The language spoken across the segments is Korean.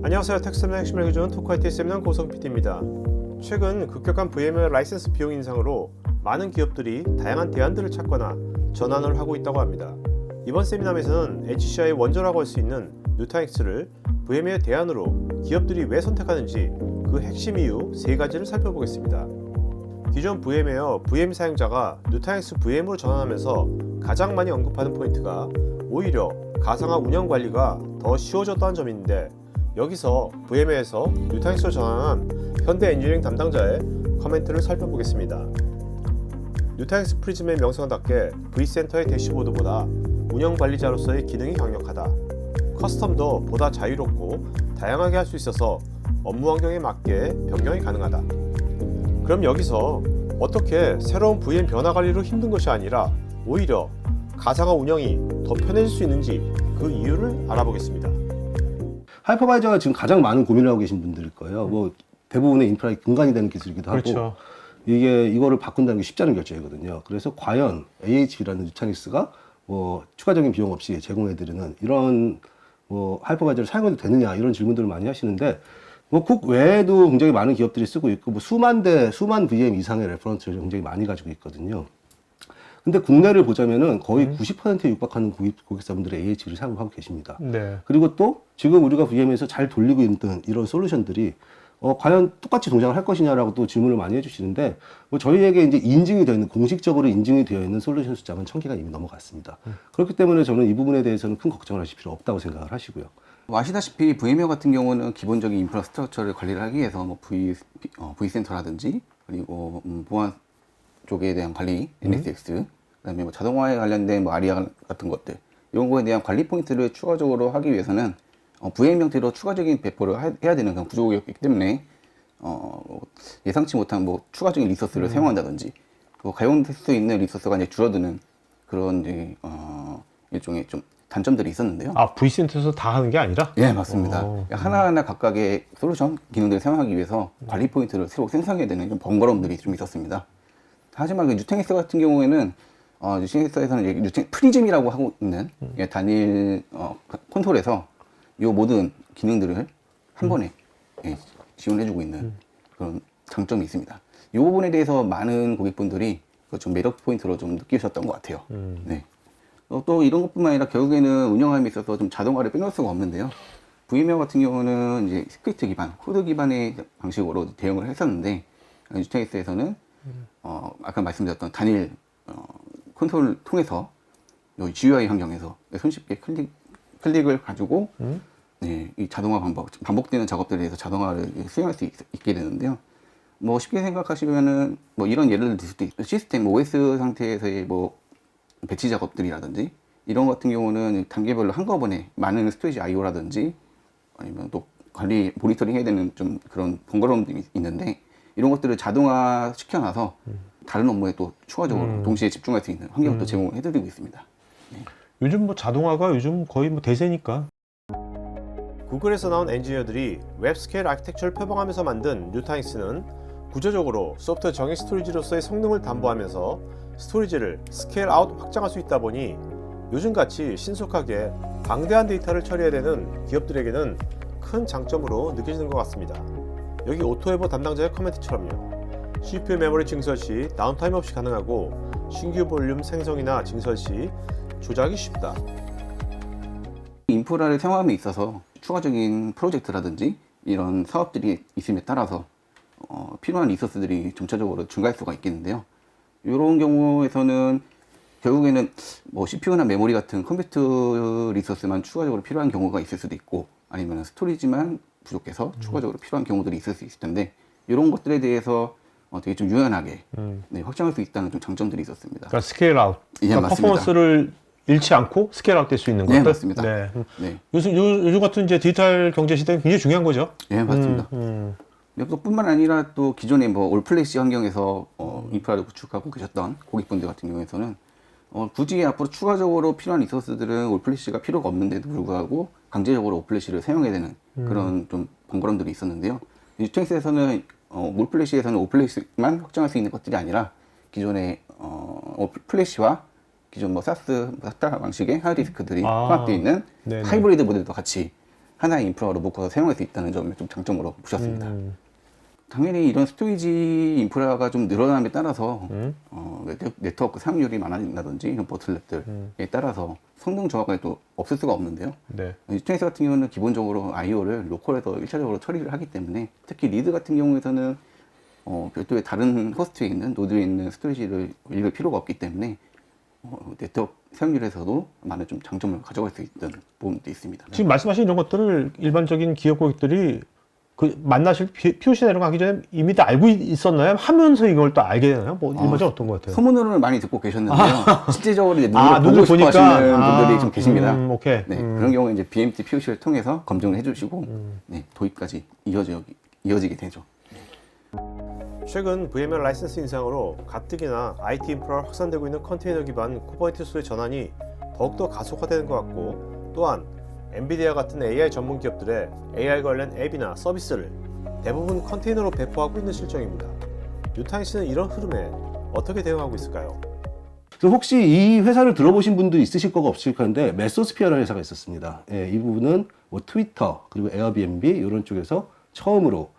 안녕하세요. 텍스트의 핵심을 알려주는 토크IT 세미나 고성 PD입니다. 최근 급격한 VMware 라이센스 비용 인상으로 많은 기업들이 다양한 대안들을 찾거나 전환을 하고 있다고 합니다. 이번 세미나에서는 HCI의 원조라고 할 수 있는 누타닉스를 VMware 대안으로 기업들이 왜 선택하는지 그 핵심 이유 3가지를 살펴보겠습니다. 기존 VM웨어 VM 사용자가 누타닉스 VM으로 전환하면서 가장 많이 언급하는 포인트가 오히려 가상화 운영 관리가 더 쉬워졌다는 점인데, 여기서 VM웨어에서 누타닉스로 전환한 현대 엔지니어링 담당자의 코멘트를 살펴보겠습니다. 누타닉스 프리즘의 명성답게 vCenter의 대시보드보다 운영 관리자로서의 기능이 강력하다. 커스텀도 보다 자유롭고 다양하게 할 수 있어서 업무 환경에 맞게 변경이 가능하다. 그럼 여기서 어떻게 새로운 VM 변화 관리로 힘든 것이 아니라 오히려 가상화 운영이 더 편해질 수 있는지 그 이유를 알아보겠습니다. 하이퍼바이저가 지금 가장 많은 고민을 하고 계신 분들일 거예요. 뭐 대부분의 인프라의 근간이 되는 기술이기도 하고, 그렇죠. 이거를 바꾼다는 게 쉽지 않은 결정이거든요. 그래서 과연 AHV라는 누타닉스가 뭐 추가적인 비용 없이 제공해드리는 이런 뭐 하이퍼바이저를 사용해도 되느냐, 이런 질문들을 많이 하시는데, 뭐 국외에도 굉장히 많은 기업들이 쓰고 있고, 뭐 수만 VM 이상의 레퍼런스를 굉장히 많이 가지고 있거든요. 근데 국내를 보자면은 거의 90%에 육박하는 고객사분들이 AHV를 사용하고 계십니다. 네. 그리고 또 지금 우리가 VM에서 잘 돌리고 있는 이런 솔루션들이 과연 똑같이 동작을 할 것이냐라고 또 질문을 많이 해주시는데, 뭐 저희에게 이제 인증이 되어 있는, 공식적으로 인증이 되어 있는 솔루션 숫자는 1000개가 이미 넘어갔습니다. 그렇기 때문에 저는 이 부분에 대해서는 큰 걱정을 하실 필요 없다고 생각을 하시고요. 뭐 아시다시피 VM웨어 같은 경우는 기본적인 인프라스트럭처를 관리를 하기 위해서 뭐 vCenter라든지 그리고 보안 쪽에 대한 관리, NSX, 그다음에 뭐 자동화에 관련된 뭐 아리아 같은 것들, 이런 거에 대한 관리 포인트를 추가적으로 하기 위해서는 VM 형태로 추가적인 배포를 해야 되는 그런 구조였기 때문에 예상치 못한 뭐 추가적인 리소스를 사용한다든지, 또 가용될 수 있는 리소스가 이제 줄어드는 그런 이제 일종의 좀 단점들이 있었는데요. 아, vCenter에서 다 하는 게 아니라? 예, 맞습니다. 하나하나 각각의 솔루션 기능들을 사용하기 위해서 관리 포인트를 새로 생성해야 되는 좀 번거로움들이 좀 있었습니다. 하지만 그 누타닉스 같은 경우에는 누타닉스에서는 프리즘이라고 하고 있는 단일 콘솔에서 이 모든 기능들을 한 번에 지원해주고 있는 그런 장점이 있습니다. 이 부분에 대해서 많은 고객분들이 좀 매력 포인트로 좀 느끼셨던 것 같아요. 네. 또 이런 것뿐만 아니라 결국에는 운영함에 있어서 좀 자동화를 빼놓을 수가 없는데요. VM웨어 같은 경우는 이제 스크립트 기반, 코드 기반의 방식으로 대응을 했었는데, 누타닉스에서는 아까 말씀드렸던 단일 콘솔을 통해서 GUI 환경에서 손쉽게 클릭을 가지고 이 자동화 반복되는 작업들에 대해서 자동화를 수행할 수 있게 되는데요. 뭐 쉽게 생각하시면은 뭐 이런 예를 들 수도 있고, 시스템 OS 상태에서의 뭐 배치 작업들이라든지 이런 같은 경우는 단계별로 한꺼번에 많은 스토리지 IO라든지 아니면 또 관리 모니터링 해야 되는 좀 그런 번거로움들이 있는데, 이런 것들을 자동화 시켜놔서 다른 업무에 또 추가적으로 동시에 집중할 수 있는 환경도 제공을 해드리고 있습니다. 네. 요즘 뭐 자동화가 요즘 거의 뭐 대세니까. 구글에서 나온 엔지니어들이 웹 스케일 아키텍처를 표방하면서 만든 누타닉스는 구조적으로 소프트웨어 정의 스토리지로서의 성능을 담보하면서 스토리지를 스케일 아웃 확장할 수 있다 보니 요즘같이 신속하게 방대한 데이터를 처리해야 되는 기업들에게는 큰 장점으로 느껴지는 것 같습니다. 여기 오토에버 담당자의 코멘트처럼요. CPU 메모리 증설 시 다운타임 없이 가능하고, 신규 볼륨 생성이나 증설 시 조작이 쉽다. 인프라를 사용함에 있어서 추가적인 프로젝트라든지 이런 사업들이 있음에 따라서 필요한 리소스들이 점차적으로 증가할 수가 있겠는데요. 이런 경우에서는 결국에는 뭐 CPU나 메모리 같은 컴퓨터 리소스만 추가적으로 필요한 경우가 있을 수도 있고, 아니면 스토리지만 부족해서 추가적으로 필요한 경우들이 있을 수 있을 텐데, 이런 것들에 대해서 되게 좀 유연하게 확장할 수 있다는 좀 장점들이 있었습니다. 그러니까 스케일 아웃. 예, 그러니까 맞습니다. 퍼포먼스를 잃지 않고 스케일 아웃 될 수 있는 것들. 네, 맞습니다. 네. 네. 요즘 같은 이제 디지털 경제 시대는 굉장히 중요한 거죠. 예, 맞습니다. 또 뿐만 아니라 또 기존에 뭐 올플래시 환경에서 인프라를 구축하고 계셨던 고객분들 같은 경우에서는 굳이 앞으로 추가적으로 필요한 리소스들은 올플래시가 필요가 없는데도 불구하고 강제적으로 올플래시를 사용해야 되는 그런 좀 번거로움들이 있었는데요. 누타닉스에서는 올플래시에서는 올플래시만 확장할 수 있는 것들이 아니라 기존의 플래시와 기존 뭐 사스, 사타 방식의 하드디스크들이 포함되어 있는 네네. 하이브리드 모델도 같이 하나의 인프라로 묶어서 사용할 수 있다는 점을 좀 장점으로 보셨습니다. 당연히 이런 스토리지 인프라가 좀 늘어남에 따라서 네트워크 사용률이 많아진다든지 이런 보틀넷들에 따라서 성능 저하가 또 없을 수가 없는데요. 네. 뉴트넥스 같은 경우는 기본적으로 I/O를 로컬에서 1차적으로 처리를 하기 때문에 특히 리드 같은 경우에서는 별도의 다른 호스트에 있는 노드에 있는 스토리지를 읽을 필요가 없기 때문에 네트워크 사용률에서도 많은 좀 장점을 가져갈 수 있는 부분도 있습니다. 지금 말씀하신 이런 것들을 일반적인 기업 고객들이 그 만나실 POC 내려고 하기 전에 이미 다 알고 있었나요? 하면서 이걸 또 알게 되나요? 뭐 일반적으로 어떤 것 같아요? 소문으로는 많이 듣고 계셨는데요. 실제적으로 이제 눈으로 눈을 보고 싶어 보니까 하시는 분들이 좀 계십니다. 오케이. 네, 그런 경우에 이제 BMT POC를 통해서 검증을 해주시고 네, 도입까지 이어지게 되죠. 최근 VMware 라이센스 인상으로 가뜩이나 IT 인프라가 확산되고 있는 컨테이너 기반 쿠버네티스의 전환이 더욱더 가속화되는 것 같고, 또한 엔비디아 같은 AI 전문 기업들의 AI 관련 앱이나 서비스를 대부분 컨테이너로 배포하고 있는 실정입니다. 뉴타닉스는 이런 흐름에 어떻게 대응하고 있을까요? 그래서 혹시 이 회사를 들어보신 분도 있으실 거가 없을 건데 메소스피어라는 회사가 있었습니다. 예, 이 부분은 뭐 트위터 그리고 에어비앤비 이런 쪽에서 처음으로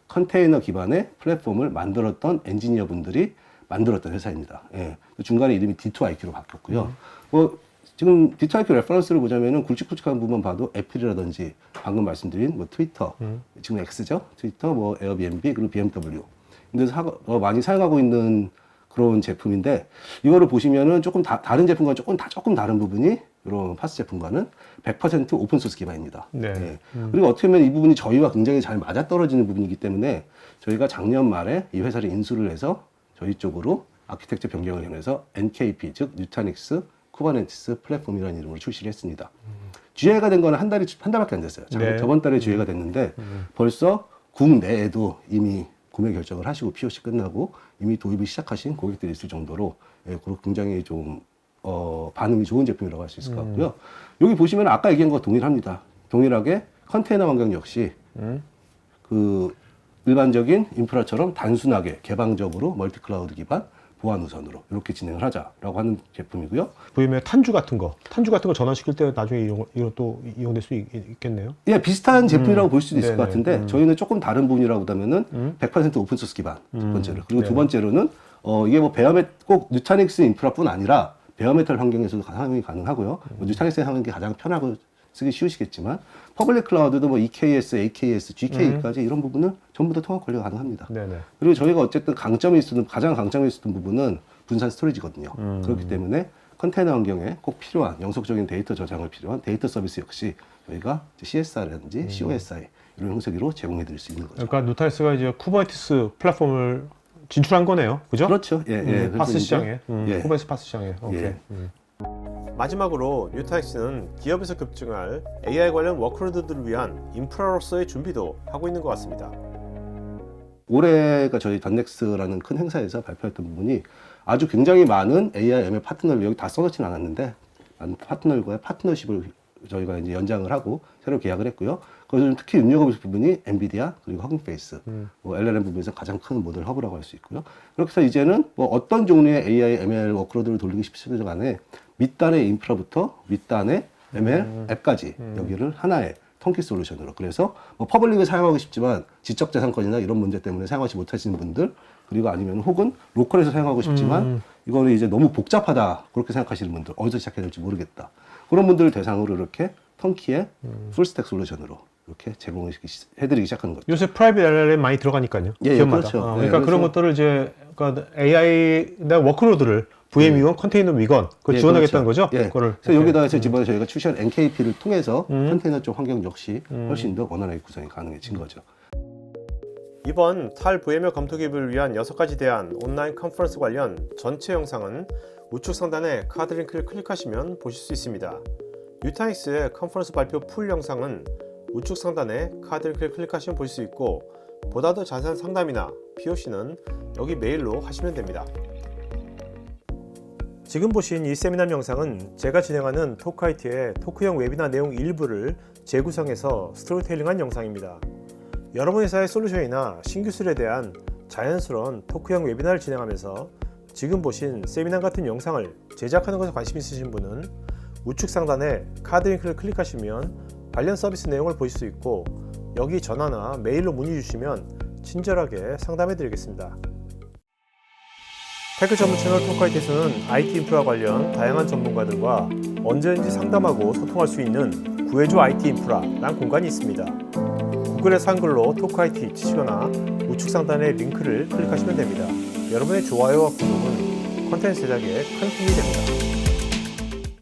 컨테이너 기반의 플랫폼을 만들었던 엔지니어 분들이 만들었던 회사입니다. 예, 중간에 이름이 D2IQ로 바뀌었고요. 뭐 지금 D2IQ 레퍼런스를 보자면은 굵직굵직한 부분 봐도 애플이라든지 방금 말씀드린 뭐 트위터, 지금 X죠? 트위터, 뭐 에어비앤비 그리고 BMW. 근데 많이 사용하고 있는 그런 제품인데 이거를 보시면은 조금 다른 제품과 조금 다른 부분이 이런 파스 제품과는 100% 오픈소스 기반입니다. 네. 예. 그리고 어떻게 보면 이 부분이 저희와 굉장히 잘 맞아떨어지는 부분이기 때문에 저희가 작년 말에 이 회사를 인수를 해서 저희 쪽으로 아키텍처 변경을 해서 NKP 즉 뉴타닉스 쿠버네티스 플랫폼이라는 이름으로 출시를 했습니다. GA가 된 거는 한 달밖에 안 됐어요. 네. 저번 달에 GA가 됐는데 벌써 국내에도 이미 구매 결정을 하시고 POC 끝나고 이미 도입을 시작하신 고객들이 있을 정도로 굉장히 좀 반응이 좋은 제품이라고 할 수 있을 것 같고요. 여기 보시면 아까 얘기한 거 동일합니다. 동일하게 컨테이너 환경 역시 그 일반적인 인프라처럼 단순하게 개방적으로 멀티 클라우드 기반 보안 우선으로 이렇게 진행을 하자라고 하는 제품이고요. VMware 탄주 같은 거 전환시킬 때 나중에 이것도 이용될 수 있겠네요. 예, 비슷한 제품이라고 볼 수도 있을 네네. 것 같은데 저희는 조금 다른 부분이라고 하다면은 100% 오픈소스 기반 첫 번째로 그리고 두 번째로는 이게 뭐 꼭 뉴타닉스 인프라뿐 아니라 베어메탈 환경에서도 사용이 가능하고요. 뉴타닉스 사용하는 게 가장 편하고 쓰기 쉬우시겠지만 퍼블릭 클라우드도 뭐 EKS, AKS, GK까지 이런 부분은 전부 다 통합 관리가 가능합니다. 네네. 그리고 저희가 어쨌든 가장 강점이 있었던 부분은 분산 스토리지거든요. 그렇기 때문에 컨테이너 환경에 꼭 필요한 영속적인 데이터 저장을 필요한 데이터 서비스 역시 저희가 CSR이라든지 COSI 이런 형식으로 제공해 드릴 수 있는 거죠. 그러니까 뉴타닉스가 이제 쿠버네티스 플랫폼을 진출한 거네요. 그죠? 그렇죠. 예, 예. 파스 그래서 시장에. 예. 쿠버네티스 파스 시장에. 오케이. 예. 마지막으로 뉴타닉스는 기업에서 급증할 AI 관련 워크로드들을 위한 인프라로서의 준비도 하고 있는 것 같습니다. 올해가 저희 던넥스라는 큰 행사에서 발표했던 부분이 아주 굉장히 많은 AI, ML 파트너를 여기 다 써놓지는 않았는데 많은 파트너들과의 파트너십을 저희가 이제 연장을 하고 새로 계약을 했고요. 거기서 특히 눈여겨볼 부분이 엔비디아 그리고 허깅페이스, 뭐 LLM 부분에서 가장 큰 모델 허브라고 할 수 있고요. 그렇게 해서 이제는 뭐 어떤 종류의 AI, ML 워크로드를 돌리고 싶으시든 간에 밑단의 인프라부터 윗단의 ML 앱까지 여기를 하나의 턴키 솔루션으로 그래서 뭐 퍼블릭을 사용하고 싶지만 지적재산권이나 이런 문제 때문에 사용하지 못하시는 분들 그리고 아니면 혹은 로컬에서 사용하고 싶지만 이거는 이제 너무 복잡하다 그렇게 생각하시는 분들 어디서 시작해야 될지 모르겠다 그런 분들을 대상으로 이렇게 턴키의 풀스택 솔루션으로 이렇게 제공해드리기 시작하는 거죠. 요새 프라이빗 LLM 많이 들어가니까요. 예, 기업마다. 그렇죠. 그러니까 네, 그런 그래서- 것들을 이제 그러니까 AI나 워크로드를 VM 위건, 컨테이너 위건 그걸 예, 지원하겠다는 그렇죠. 거죠? 예. 그거를 그래서 여기다가 이번에 저희가 출시한 NKP를 통해서 컨테이너 쪽 환경 역시 훨씬 더 원활하게 구성이 가능해진 거죠. 이번 탈 VMware 검토 기업을 위한 6가지 대안 온라인 컨퍼런스 관련 전체 영상은 우측 상단에 카드 링크를 클릭하시면 보실 수 있습니다. 뉴타닉스의 컨퍼런스 발표 풀 영상은 우측 상단에 카드 링크를 클릭하시면 보실 수 있고 보다 더 자세한 상담이나 POC는 여기 메일로 하시면 됩니다. 지금 보신 이 세미나 영상은 제가 진행하는 토크IT의 토크형 웨비나 내용 일부를 재구성해서 스토리텔링한 영상입니다. 여러분 회사의 솔루션이나 신기술에 대한 자연스러운 토크형 웨비나를 진행하면서 지금 보신 세미나 같은 영상을 제작하는 것에 관심 있으신 분은 우측 상단에 카드 링크를 클릭하시면 관련 서비스 내용을 보실 수 있고 여기 전화나 메일로 문의 주시면 친절하게 상담해 드리겠습니다. 테크 전문 채널 토크아이티에서는 IT 인프라 관련 다양한 전문가들과 언제든지 상담하고 소통할 수 있는 구해줘 IT 인프라라는 공간이 있습니다. 구글에서 한글로 토크아이티 치시거나 우측 상단의 링크를 클릭하시면 됩니다. 여러분의 좋아요와 구독은 컨텐츠 제작에 큰 힘이 됩니다.